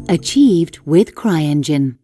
Achieved with CryEngine.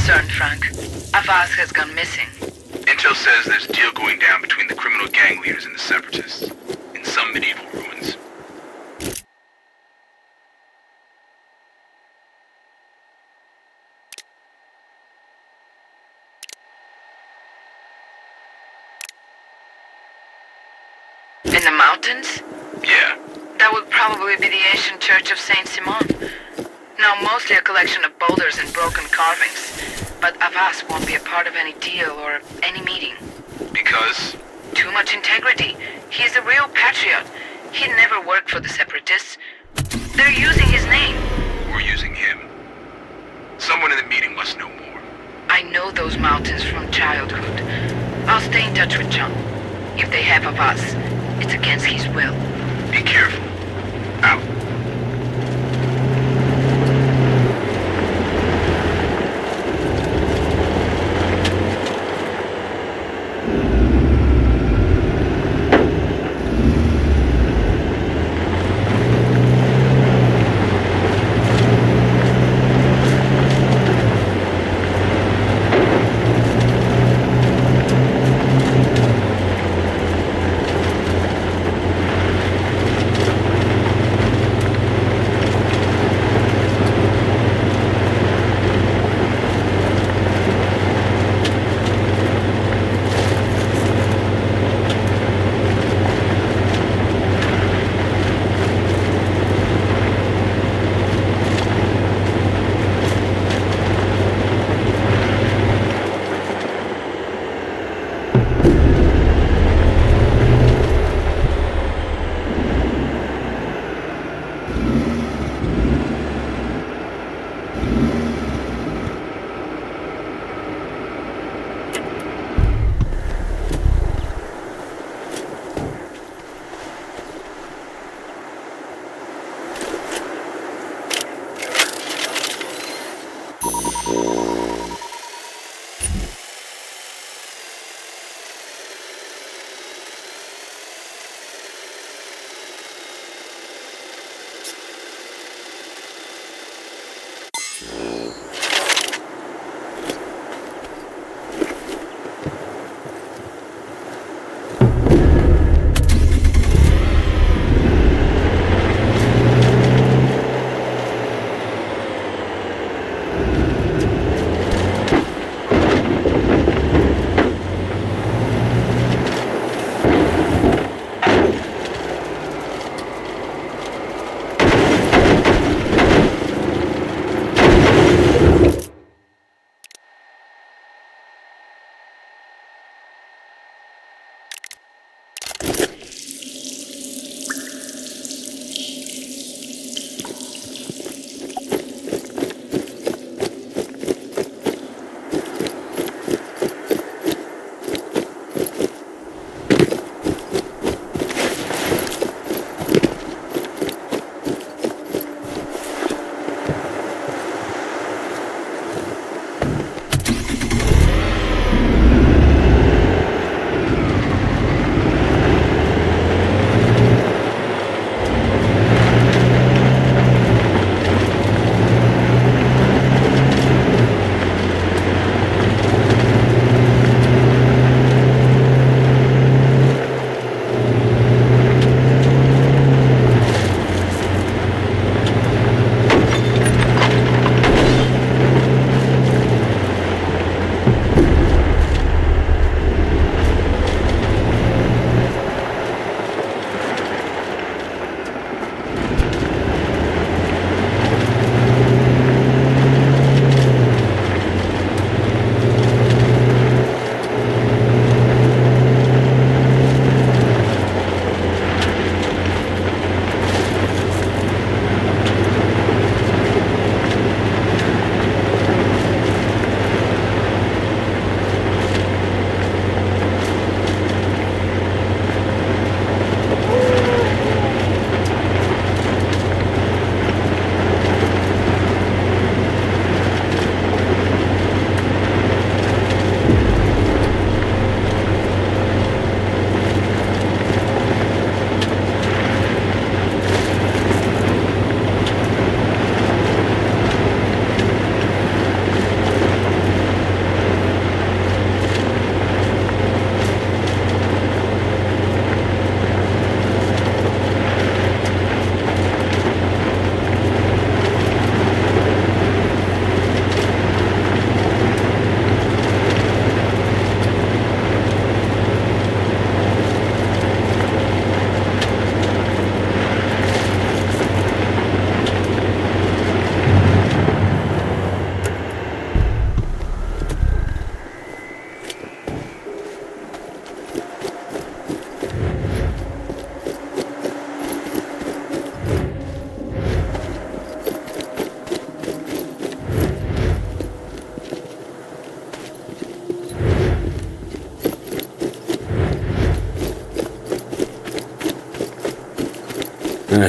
concerned, Frank. Avaz has gone missing. Intel says there's a deal going down between the criminal gang leaders and the Separatists, in some medieval ruins. In the mountains? Yeah. That would probably be the ancient church of Saint Simon. Now mostly a collection of boulders and broken carvings. But Avas won't be a part of any deal or any meeting. Because? Too much integrity. He's a real patriot. He'd never work for the Separatists. They're using his name. We're using him. Someone in the meeting must know more. I know those mountains from childhood. I'll stay in touch with John. If they have Avas, it's against his will. Be careful. Out.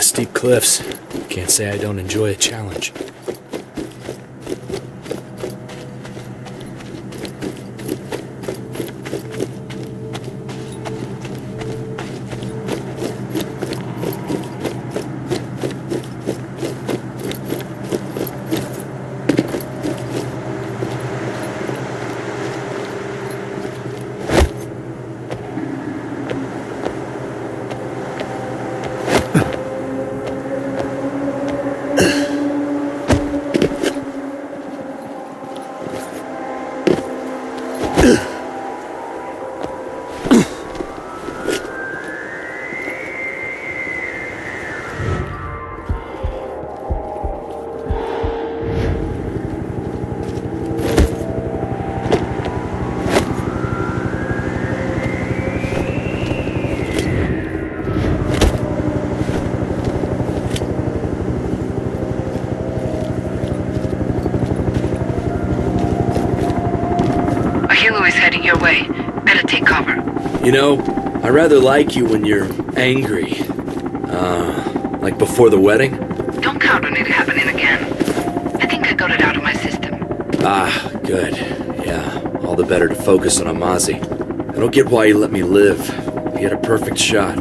Steep cliffs. Can't say I don't enjoy a challenge. A helo is heading your way. Better take cover. You know, I rather like you when you're angry. Like before the wedding? Don't count on it happening again. I think I got it out of my system. Ah, good. Yeah, all the better to focus on Amazi. I don't get why you let me live. He had a perfect shot.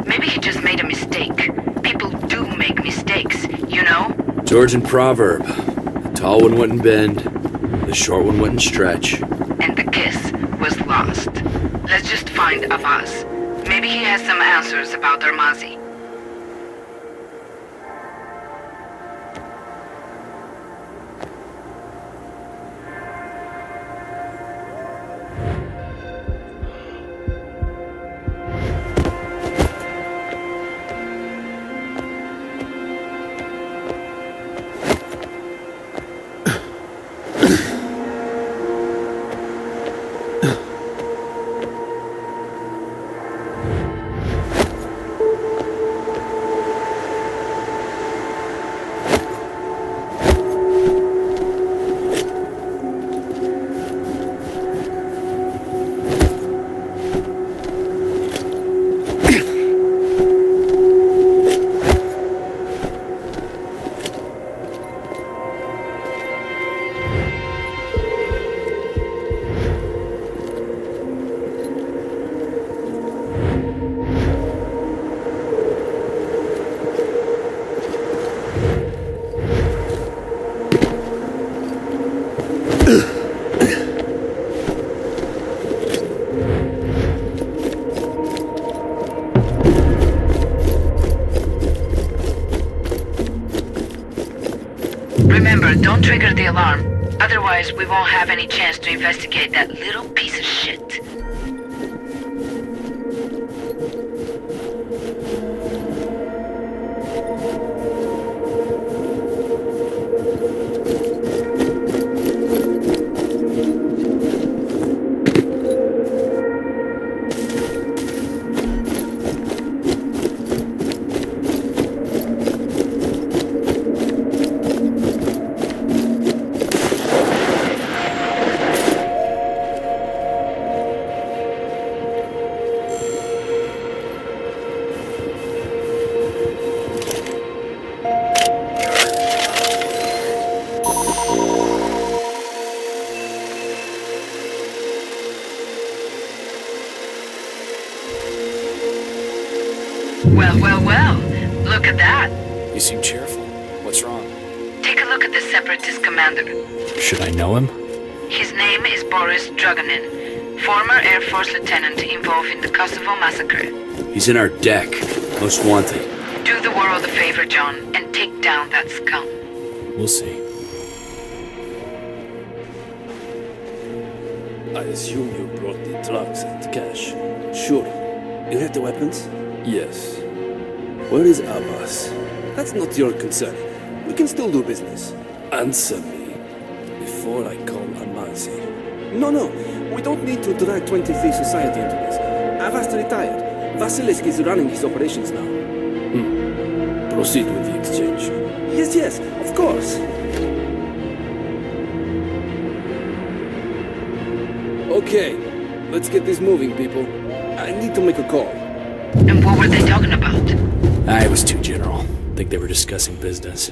Maybe he just made a mistake. People do make mistakes, you know? Georgian proverb. The tall one wouldn't bend, the short one wouldn't stretch. And the kiss was lost. Let's just find Avaz. Maybe he has some answers about Armazi. Remember, don't trigger the alarm. Otherwise, we won't have any chance to investigate that little piece of shit. Well. Look at that. You seem cheerful. What's wrong? Take a look at the Separatist commander. Should I know him? His name is Boris Druganin, former Air Force lieutenant involved in the Kosovo massacre. He's in our deck. Most wanted. Do the world a favor, John, and take down that scum. We'll see. I assume you brought the drugs and cash. Sure. You have the weapons? Yes. Where is Abbas? That's not your concern. We can still do business. Answer me before I call Amazi. No. We don't need to drag 23 Society into this. Abbas retired. Vasilisk is running his operations now. Proceed with the exchange. Yes, of course. Okay, let's get this moving, people. I need to make a call. And what were they talking about? I was too general. I think they were discussing business.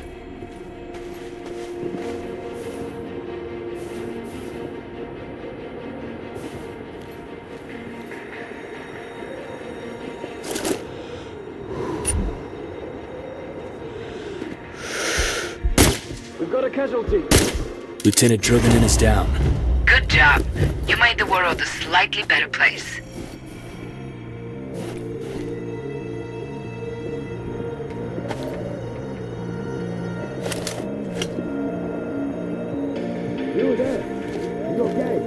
We've got a casualty. Lieutenant Drogonin is down. Good job. You made the world a slightly better place. You there? You okay?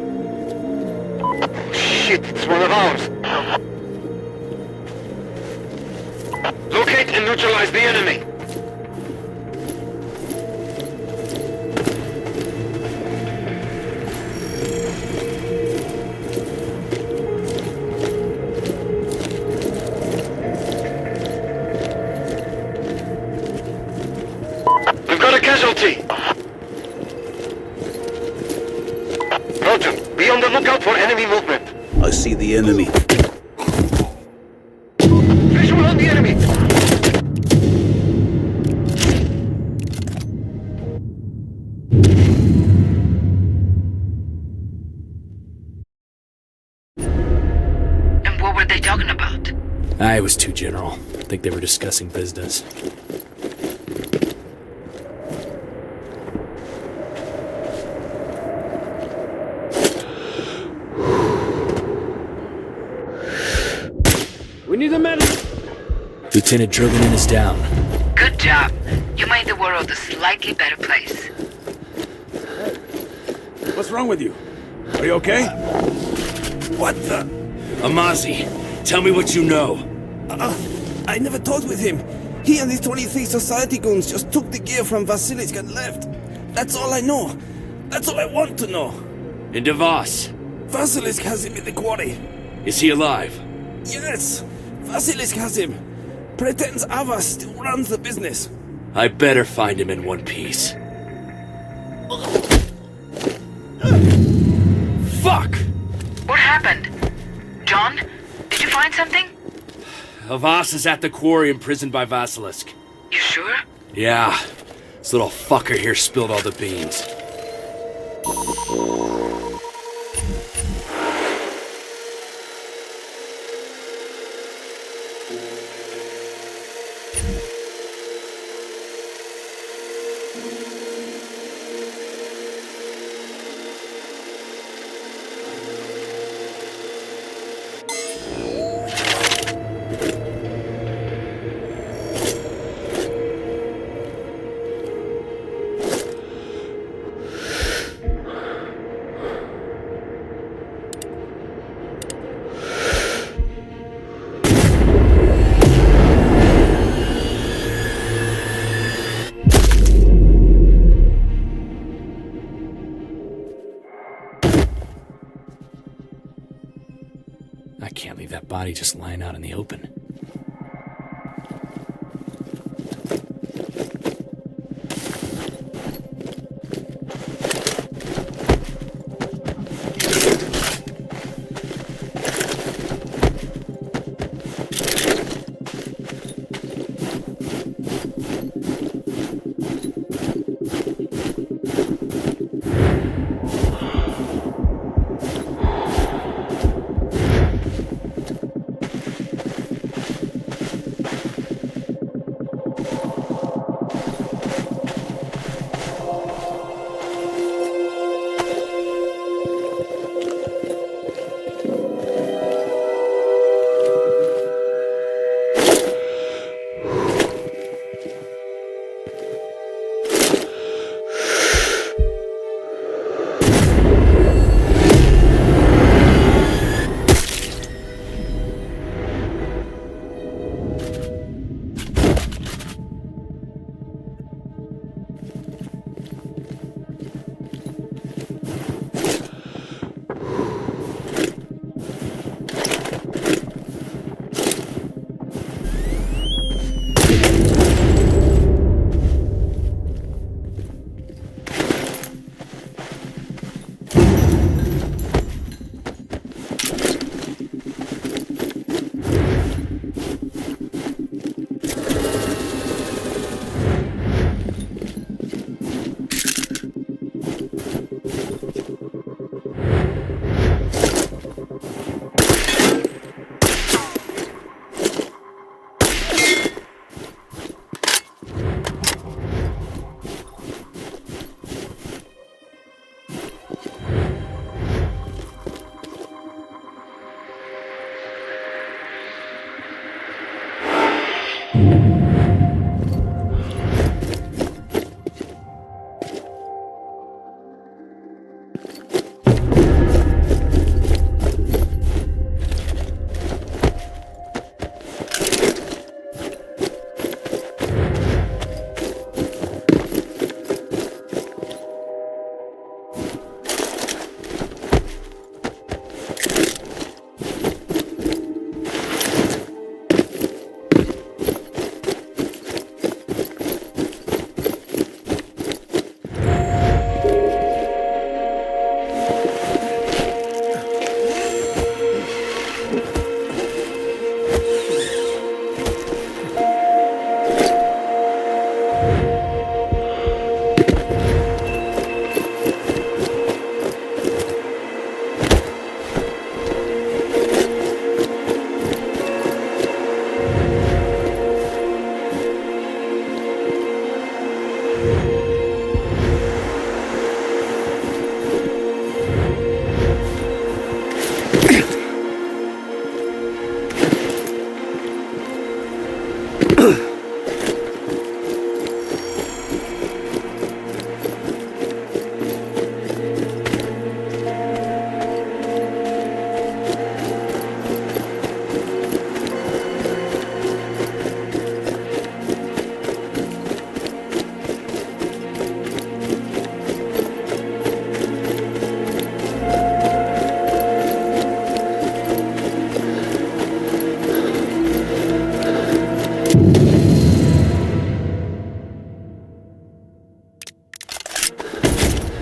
Shit, it's one of ours. Locate and neutralize the enemy. We've got a casualty. Roger, be on the lookout for enemy movement. I see the enemy. Visual on the enemy. And what were they talking about? I was too general. I think they were discussing business. We need a medic. Lieutenant Drogonin is down. Good job. You made the world a slightly better place. What's wrong with you? Are you okay? What the? Amazi, tell me what you know. I never talked with him. He and his 23 society goons just took the gear from Vasilisk and left. That's all I know. That's all I want to know. And Devos, Vasilisk has him in the quarry. is he alive? Yes, Vasilisk has him. Pretends Avas still runs the business. I better find him in one piece. Fuck! What happened? John? Did you find something? Havas is at the quarry imprisoned by Vasilisk. You sure? Yeah, this little fucker here spilled all the beans. I can't leave that body just lying out in the open.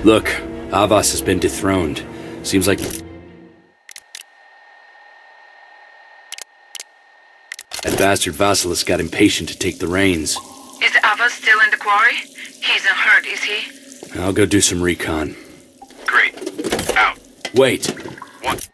Look, Avas has been dethroned. Seems like... that bastard Vasilis got impatient to take the reins. Is Ava still in the quarry? He isn't hurt, is he? I'll go do some recon. Great. Out. Wait. What?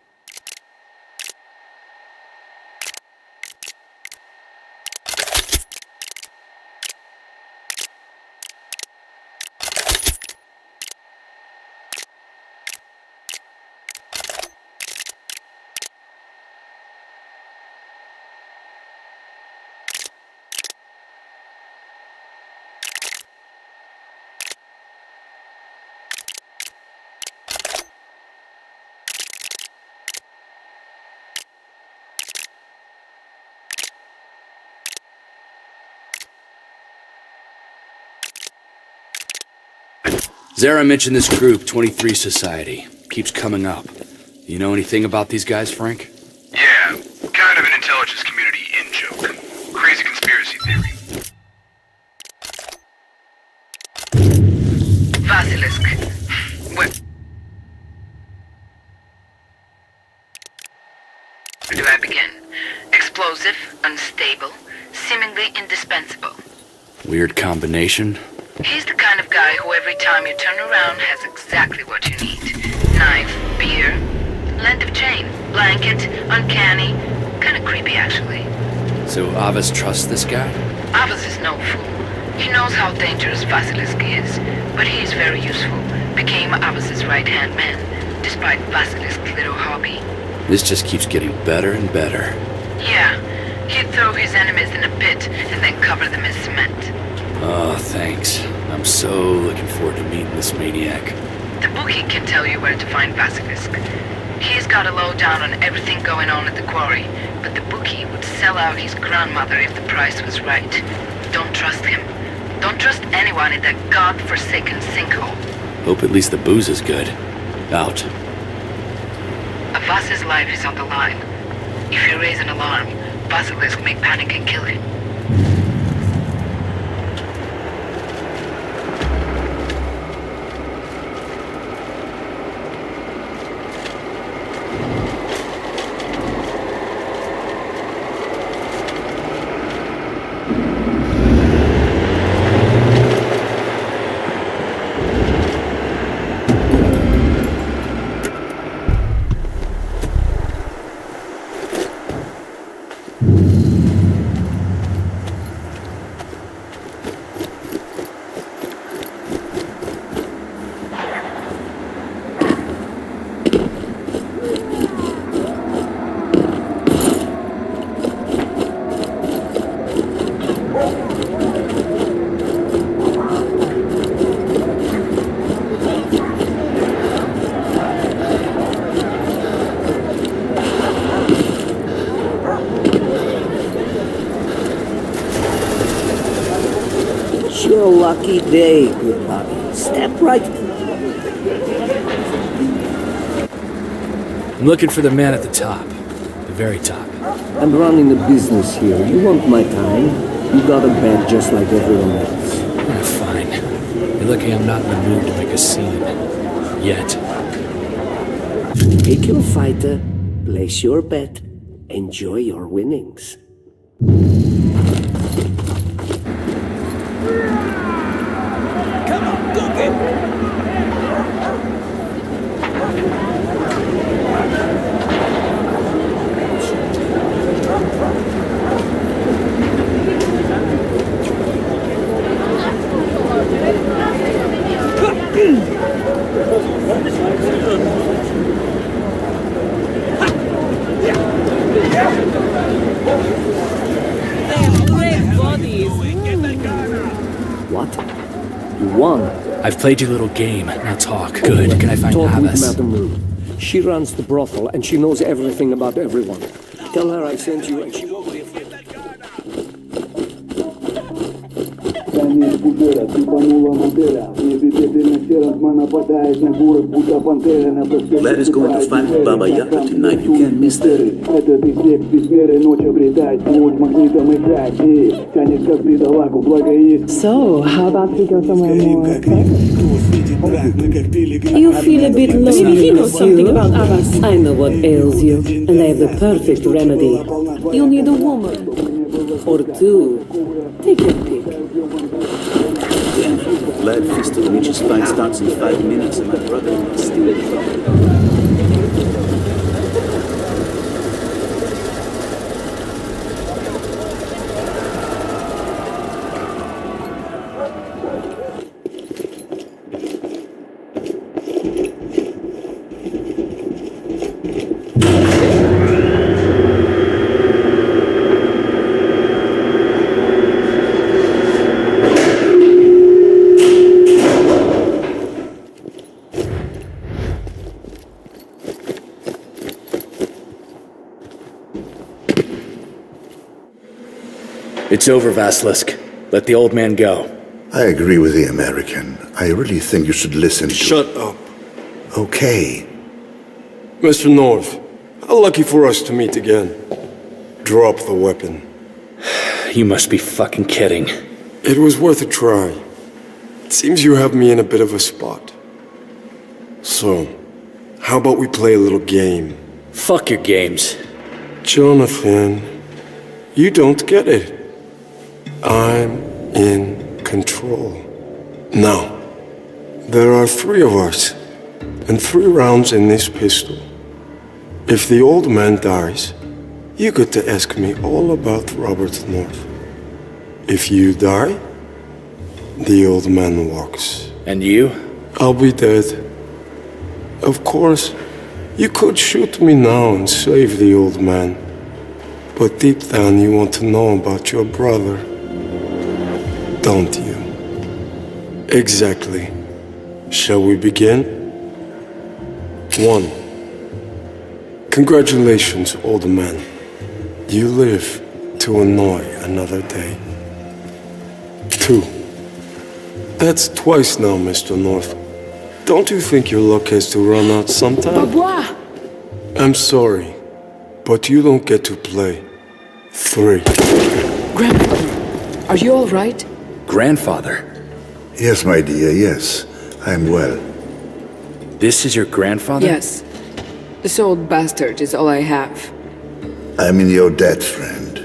Zara mentioned this group, 23 Society. Keeps coming up. You know anything about these guys, Frank? Yeah, kind of an intelligence community in-joke. Crazy conspiracy theory. Vasilisk. Where do I begin? Explosive, unstable, seemingly indispensable. Weird combination. He's the kind of guy who every time you turn around has exactly what you need. Knife, beer, length of chain, blanket, uncanny, kind of creepy actually. So Avas trusts this guy? Avas is no fool. He knows how dangerous Vasilisk is, but he is very useful. Became Avas's right-hand man, despite Vasilisk's little hobby. This just keeps getting better and better. Yeah, he'd throw his enemies in a pit and then cover them in cement. Oh, thanks. I'm so looking forward to meeting this maniac. The bookie can tell you where to find Vasilisk. He's got a lowdown on everything going on at the quarry, but the bookie would sell out his grandmother if the price was right. Don't trust him. Don't trust anyone in that god-forsaken sinkhole. Hope at least the booze is good. Out. Avas's life is on the line. If you raise an alarm, Vasilisk may panic and kill him. Your lucky day, good Bobby. Step right. I'm looking for the man at the top. The very top. I'm running a business here. You want my time? You got a bed just like everyone else. Fine. You're lucky I'm not in the mood to make a scene. Yet. Pick your fighter, place your bet, enjoy your winnings. Come on, go get it! What? You won. I've played your little game. Now talk. Good. Can I find Talk with Abbas? Madame Rue. She runs the brothel and she knows everything about everyone. Tell her I sent you and she won't be afraid. Замес Губера, тупанула Мубера, Vlad is going to fight with Baba Yaga tonight. You can't miss that. So, how about we go somewhere more private? You feel a bit lonely. Maybe he knows something about Abbas. I know what ails you, and I have the perfect remedy. You'll need a woman. Or two. Take your pick. Then, Vlad Fistovich's fight starts in 5 minutes, and my brother is still in trouble. It's over, Vasilisk. Let the old man go. I agree with the American. I really think you should listen to... Shut up. Okay. Mr. North, how lucky for us to meet again. Drop the weapon. You must be fucking kidding. It was worth a try. It seems you have me in a bit of a spot. So, how about we play a little game? Fuck your games. Jonathan, you don't get it. I'm in control. Now, there are 3 of us, and 3 rounds in this pistol. If the old man dies, you get to ask me all about Robert North. If you die, the old man walks. And you? I'll be dead. Of course, you could shoot me now and save the old man. But deep down you want to know about your brother. Don't you? Exactly. Shall we begin? 1. Congratulations, old man. You live to annoy another day. 2. That's twice now, Mr. North. Don't you think your luck has to run out sometime? Papa! I'm sorry, but you don't get to play. 3. Grandfather, are you all right? Grandfather? Yes, my dear, yes. I'm well. This is your grandfather? Yes. This old bastard is all I have. I'm in your debt, friend.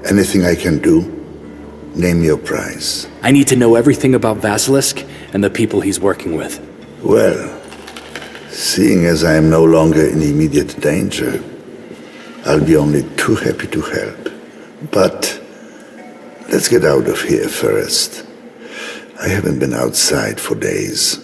Anything I can do? Name your price. I need to know everything about Vasilisk and the people he's working with. Well, seeing as I am no longer in immediate danger, I'll be only too happy to help. But let's get out of here first. I haven't been outside for days.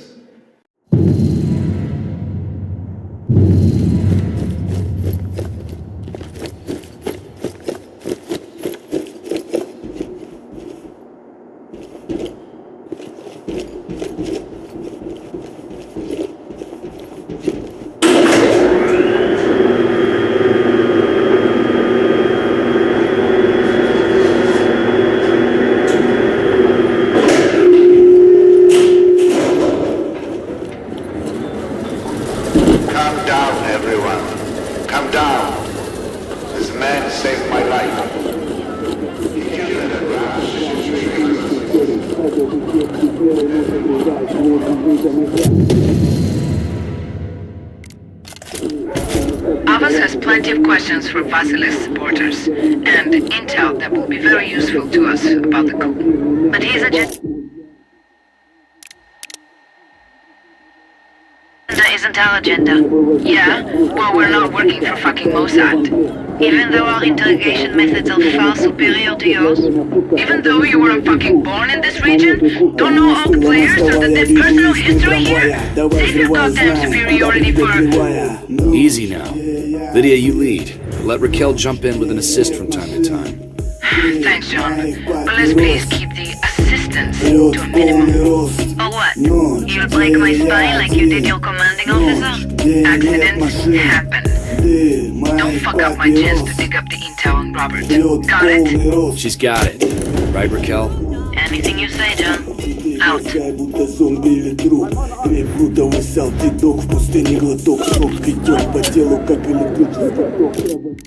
Abbas has plenty of questions for Vasilisk supporters, and intel that will be very useful to us about the coup. But his agenda isn't our agenda. Yeah? Well, we're not working for fucking Mossad. Even though our interrogation methods are far superior to yours? Even though you weren't fucking born in this region? Don't know all the players or their personal history here? Save your goddamn superiority for... Easy now. Lydia, you lead. Let Raquel jump in with an assist from time to time. Thanks, John. But let's please keep the assistance to a minimum. Or what? You'll break my spine like you did your commanding officer? Accidents happen. Don't fuck up my chance to dig up the intel on Robert. Got it? She's got it. Right, Raquel? Anything you say, John. Out. будто зомби или труп. Реврутовый салтидок в пустыне глоток. Шок идет по телу, как электричество.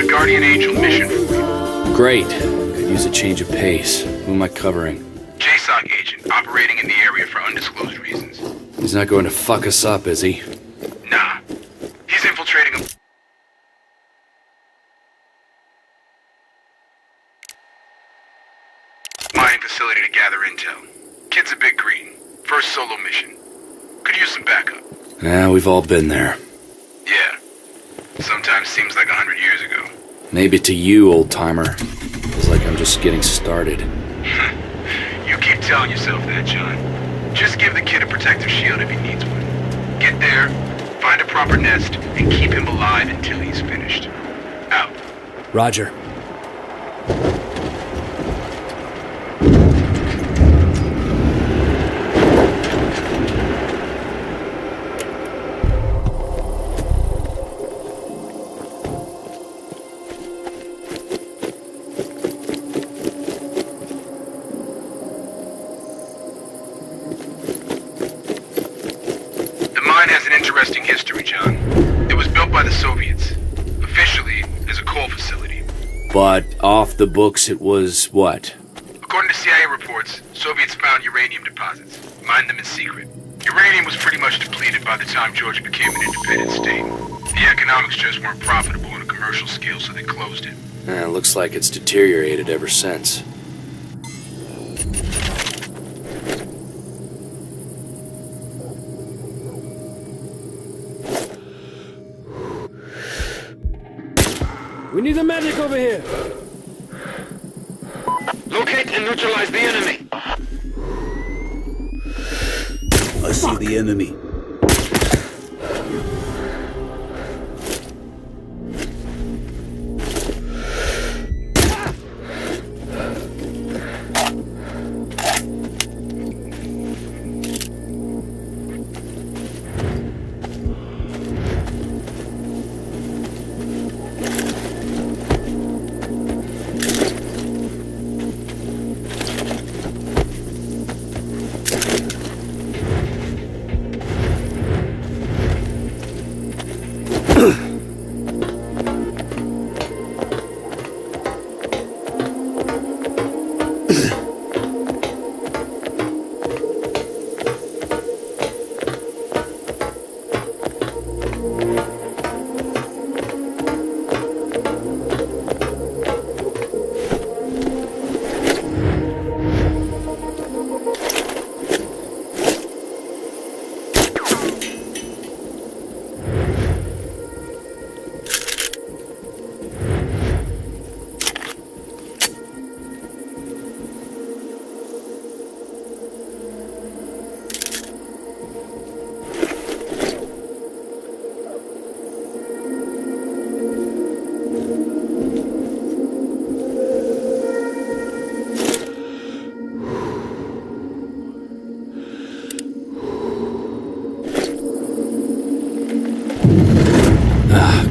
Guardian Angel mission for you. Great. Could use a change of pace. Who am I covering? JSOC agent, operating in the area for undisclosed reasons. He's not going to fuck us up, is he? Nah. He's infiltrating a mining facility to gather intel. Kid's a bit green. First solo mission. Could use some backup. Yeah, we've all been there. Yeah. Sometimes seems like 100 years ago. Maybe to you, old-timer. Feels like I'm just getting started. You keep telling yourself that, John. Just give the kid a protective shield if he needs one. Get there, find a proper nest, and keep him alive until he's finished. Out. Roger. Interesting history, John. It was built by the Soviets. Officially, as a coal facility. But off the books it was what? According to CIA reports, Soviets found uranium deposits, mined them in secret. Uranium was pretty much depleted by the time Georgia became an independent state. The economics just weren't profitable on a commercial scale, so they closed it. Looks like it's deteriorated ever since. We need a medic over here. Locate and neutralize the enemy. I see the enemy.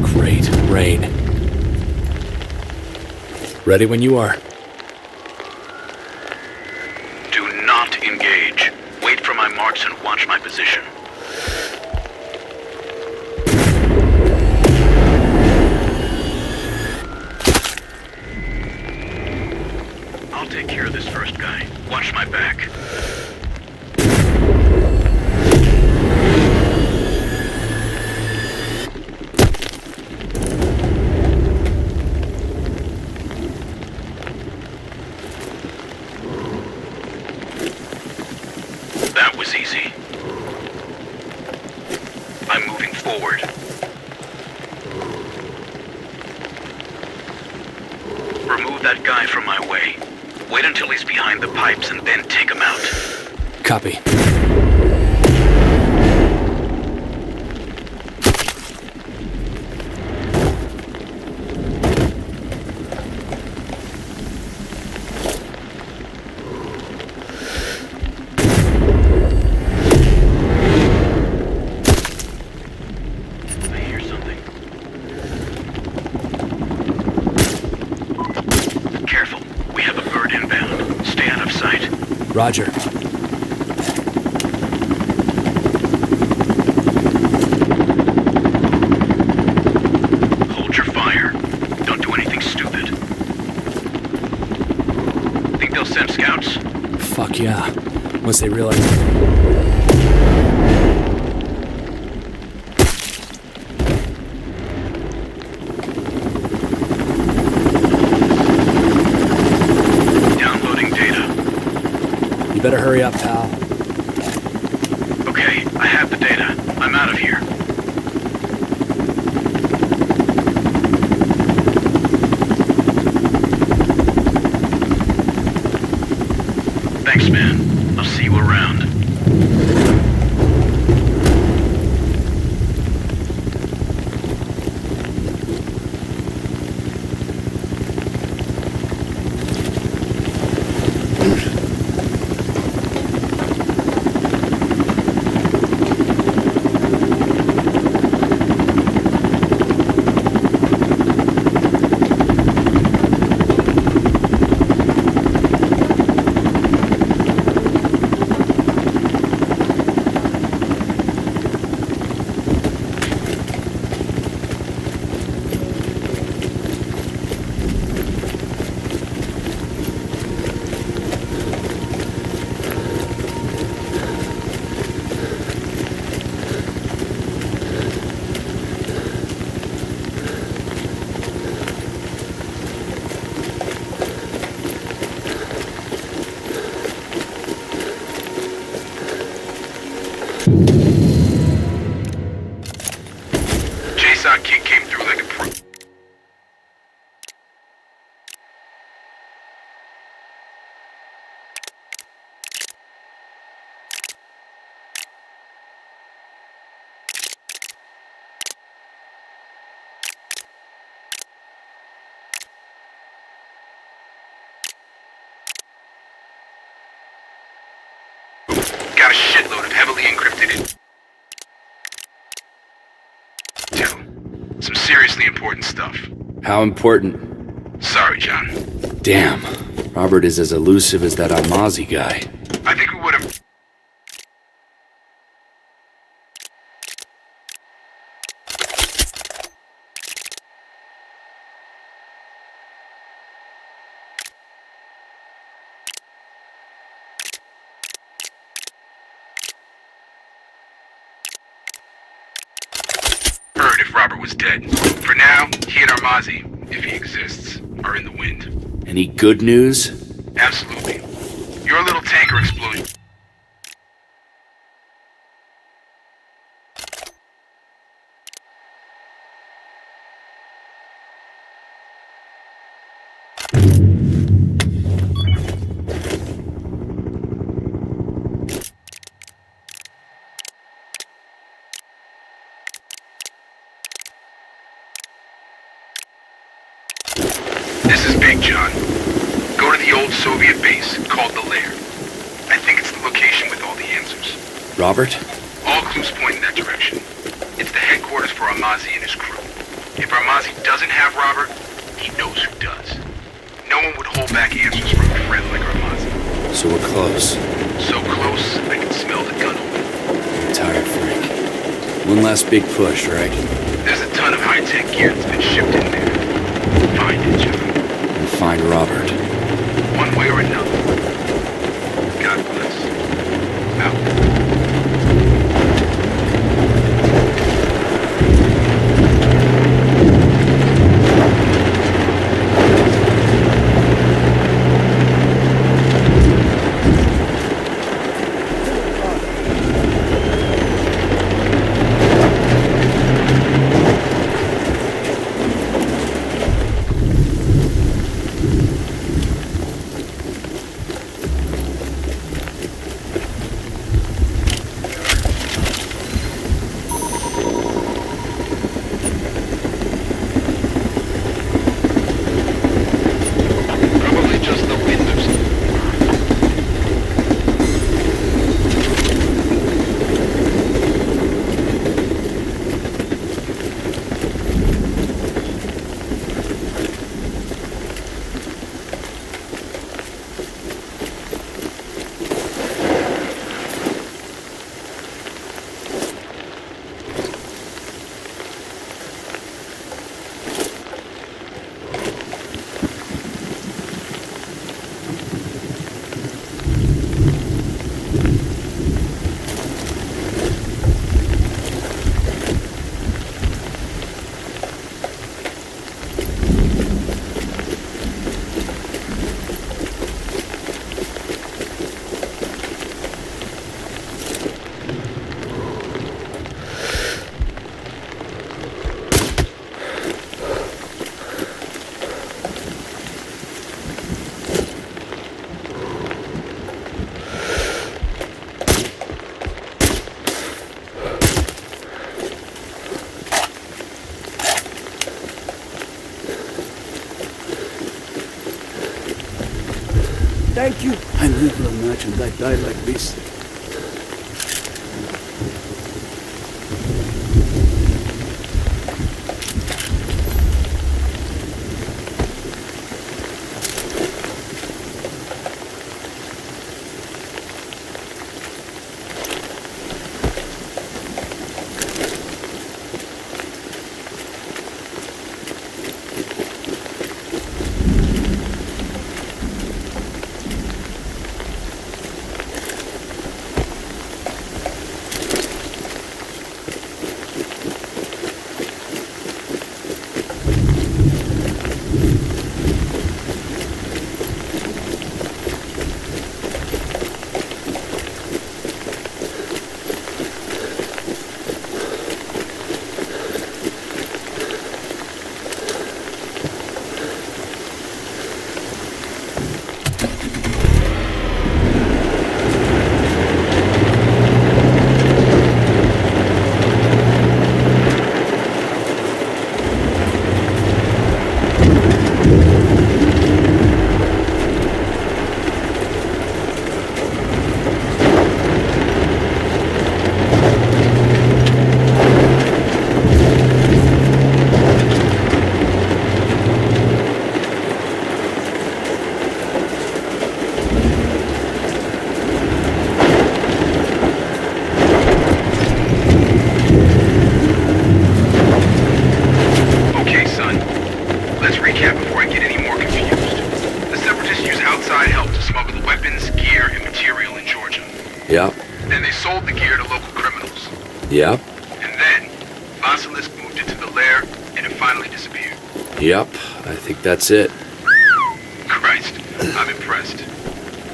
Great. Rain. Ready when you are. Do not engage. Wait for my marks and watch my position. I'll take care of this first guy. Watch my back. That was easy. I'm moving forward. Remove that guy from my way. Wait until he's behind the pipes and then take him out. Copy. I hear something. Careful. We have a bird inbound. Stay out of sight. Roger. Hold your fire. Don't do anything stupid. Think they'll send scouts? Fuck yeah. Once they realize... Downloading data. You better hurry up, pal. Okay, I have the data. I'm out of here. Thanks, man. I'll see you around. shitload of heavily encrypted intel. Some seriously important stuff. How important? Sorry, John. Damn. Robert is as elusive as that Amazi guy. I think we would have... heard if Robert was dead. For now, he and Armazi, if he exists, are in the wind. Any good news? Absolutely. Your little tanker explosion. This is Big John. Go to the old Soviet base called the Lair. I think it's the location with all the answers. Robert? All clues point in that direction. It's the headquarters for Amazi and his crew. If Amazi doesn't have Robert, he knows who does. No one would hold back answers from a friend like Amazi. So we're close. So close, I can smell the gun oil. I'm tired, Frank. One last big push, right? There's a ton of high-tech gear that's been shipped in there. Find it, John. And find Robert. One way or another. God bless. Out. Thank you. I never imagined I'd die like this. Let's recap before I get any more confused. The Separatists use outside help to smuggle the weapons, gear, and material in Georgia. Yep. Then they sold the gear to local criminals. Yep. And then, Basilisk moved into the lair, and it finally disappeared. Yep. I think that's it. Christ, I'm impressed.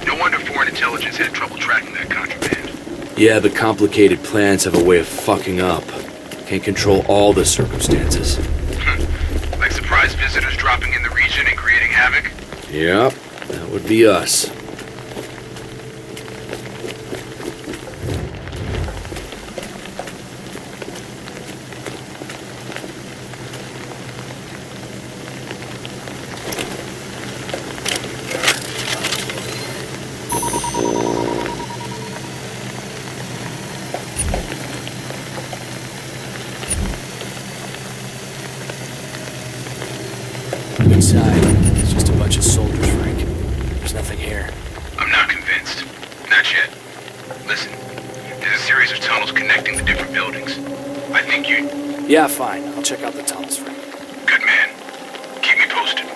No wonder foreign intelligence had trouble tracking that contraband. Yeah, the complicated plans have a way of fucking up. Can't control all the circumstances. Like surprise visitors dropping in the region and creating havoc? Yep. That would be us. Inside, it's just a bunch of soldiers, Frank. There's nothing here. I'm not convinced. Not yet. Listen, there's a series of tunnels connecting the different buildings. I think you... Yeah, fine. I'll check out the tunnels, Frank. Good man. Keep me posted.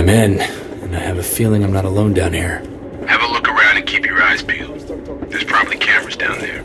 I'm in, and I have a feeling I'm not alone down here. Have a look around and keep your eyes peeled. There's probably cameras down there.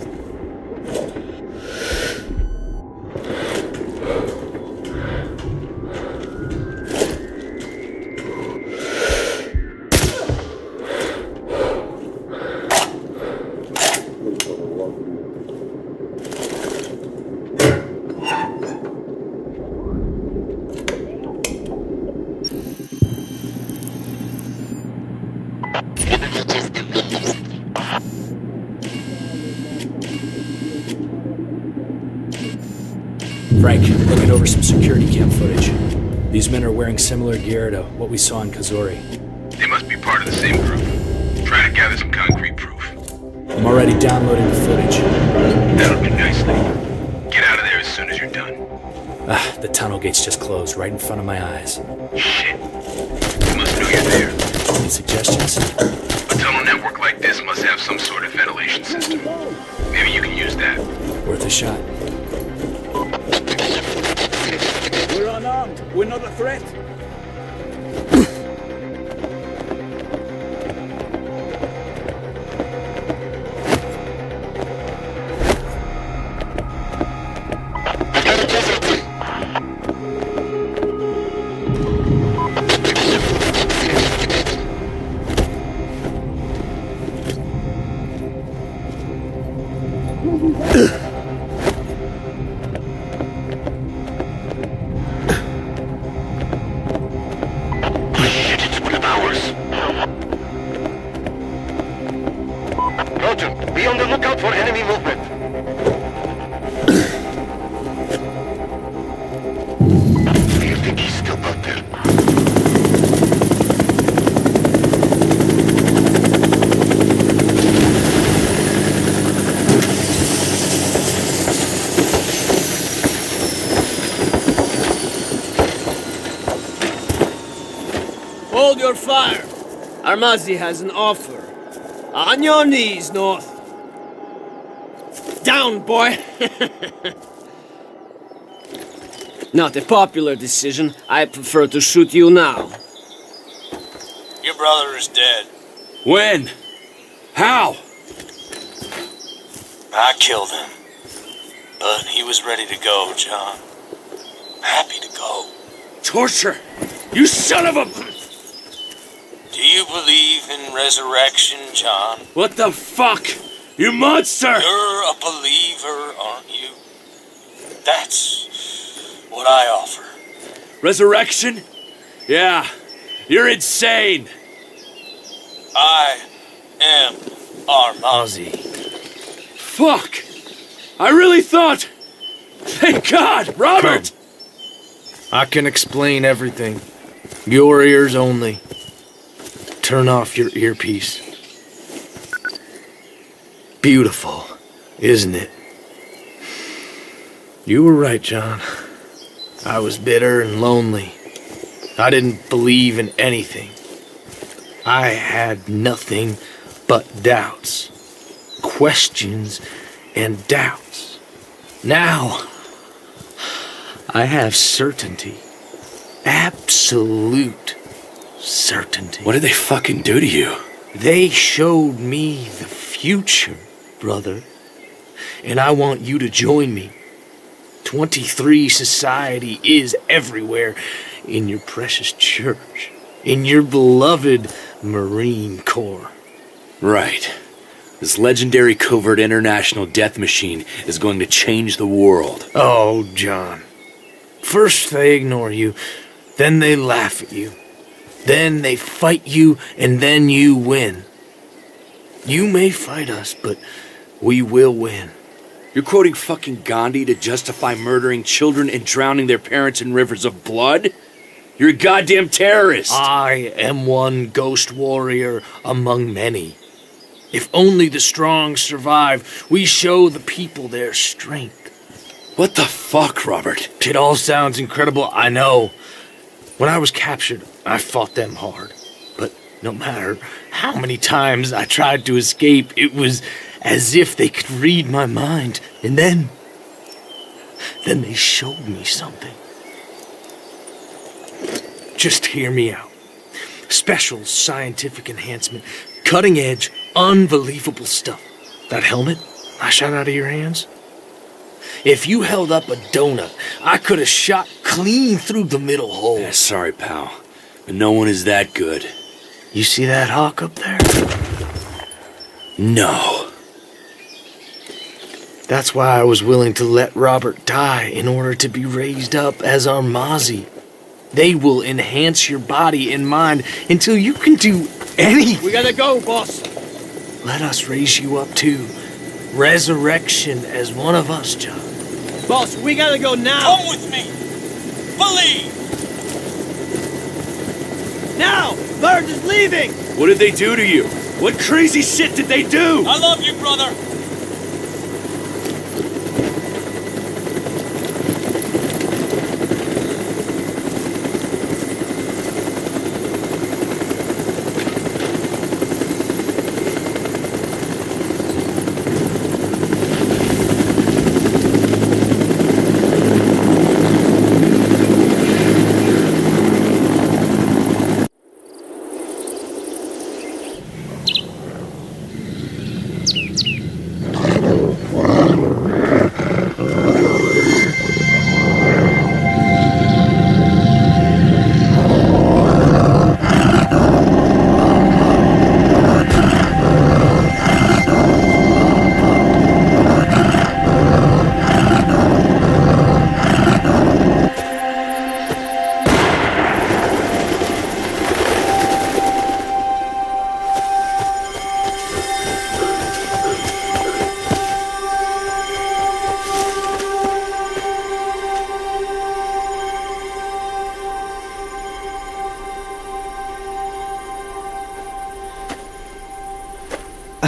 Frank, looking over some security cam footage. These men are wearing similar gear to what we saw in Kazori. They must be part of the same group. Trying to gather some concrete proof. I'm already downloading the footage. That'll do nicely. Get out of there as soon as you're done. The tunnel gate's just closed, right in front of my eyes. Shit. You must know you're there. Any suggestions? A tunnel network like this must have some sort of ventilation system. Maybe you can use that. Worth a shot. We're unarmed. We're not a threat. Roger, be on the lookout for enemy movement. Do you think he's still out there? Hold your fire. Armazi has an offer. On your knees, North. Down, boy. Not a popular decision. I prefer to shoot you now. Your brother is dead. When? How? I killed him. But he was ready to go, John. Happy to go. Torture! You son of a... Do you believe in resurrection, John? What the fuck? You monster! You're a believer, aren't you? That's what I offer. Resurrection? Yeah, you're insane! I am Armazi. Fuck! I really thought... Thank God, Robert! I can explain everything. Your ears only. Turn off your earpiece. Beautiful, isn't it? You were right, John. I was bitter and lonely. I didn't believe in anything. I had nothing but doubts. Questions and doubts. Now, I have certainty. Absolute certainty. What did they fucking do to you? They showed me the future, brother. And I want you to join me. 23 Society is everywhere. In your precious church. In your beloved Marine Corps. Right. This legendary covert international death machine is going to change the world. Oh, John. First they ignore you, then they laugh at you. Then they fight you, and then you win. You may fight us, but we will win. You're quoting fucking Gandhi to justify murdering children and drowning their parents in rivers of blood? You're a goddamn terrorist! I am one ghost warrior among many. If only the strong survive, we show the people their strength. What the fuck, Robert? It all sounds incredible, I know. When I was captured, I fought them hard. But no matter how many times I tried to escape, it was as if they could read my mind. And then they showed me something. Just hear me out. Special scientific enhancement. Cutting edge, unbelievable stuff. That helmet I shot out of your hands? If you held up a donut, I could have shot clean through the middle hole. Yeah, sorry, pal, but no one is that good. You see that hawk up there? No. That's why I was willing to let Robert die in order to be raised up as our Mozzie. They will enhance your body and mind until you can do anything. We gotta go, boss. Let us raise you up too. Resurrection as one of us, John. Boss, we gotta go now. Come with me. Believe. Now! Bird is leaving! What did they do to you? What crazy shit did they do? I love you, brother.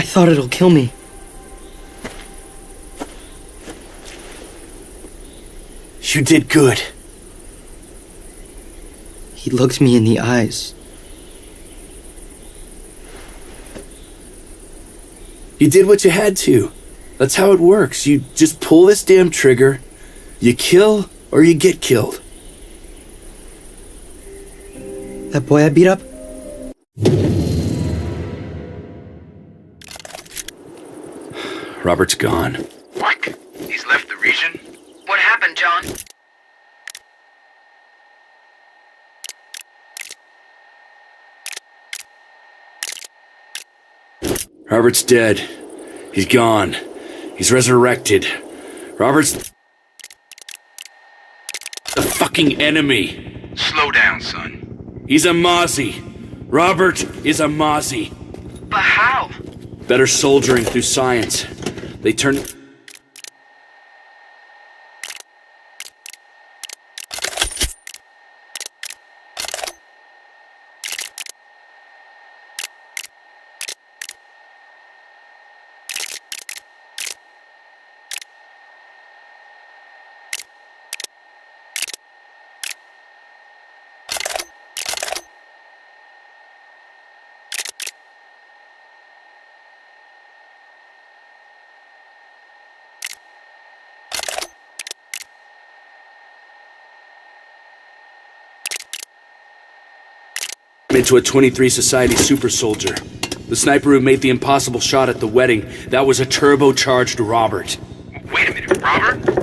I thought it'll kill me. You did good. He looked me in the eyes. You did what you had to. That's how it works. You just pull this damn trigger, you kill or you get killed. That boy I beat up? Robert's gone. What? He's left the region? What happened, John? Robert's dead. He's gone. He's resurrected. Robert's the fucking enemy. Slow down, son. He's a Mozzie. Robert is a Mozzie. But how? Better soldiering through science. They turn... into a 23 Society super soldier. The sniper who made the impossible shot at the wedding, that was a turbocharged Robert. Wait a minute, Robert?